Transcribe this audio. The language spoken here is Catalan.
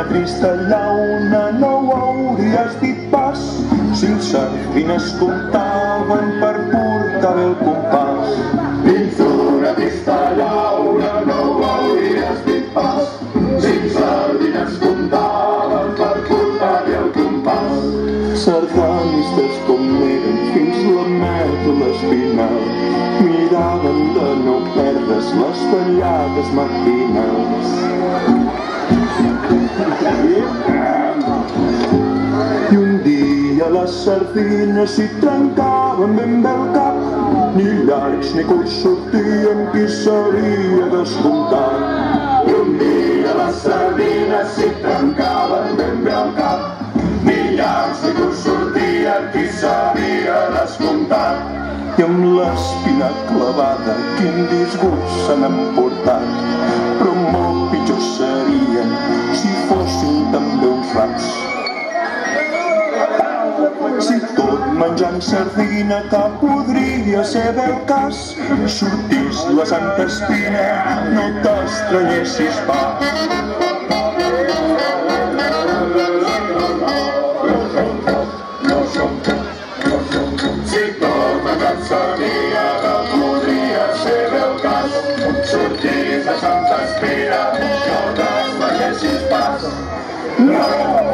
trista llauna no ho hauries dit pas. 5 sardines comptaven per portar bé el compàs. Dins una trista llauna no ho hauries dit pas. 5 sardines comptaven per portar bé el compàs. Sardanistes com eren fins la mèdula espinal, miraven de no perdre's les ballades matinals. I un dia les sardines s'hi trencaven ben bé el cap, ni llargs ni curts sortien, qui s'havia descomptat. I un dia les sardines s'hi trencaven ben bé el cap, ni llargs ni curts sortien, qui s'havia descomptat. I amb l'espina clavada, quin disgust se n'han portat, però molt pitjor serien si fossin també uns raps. Si tot menjant sardina, que podria ser bé el cas, sortís la Santa Espina, no t'estranyessis pas. Si tot menjant sardina, que podria ser bé el cas, sortís la Santa Espina, no t'estranyessis pas. No!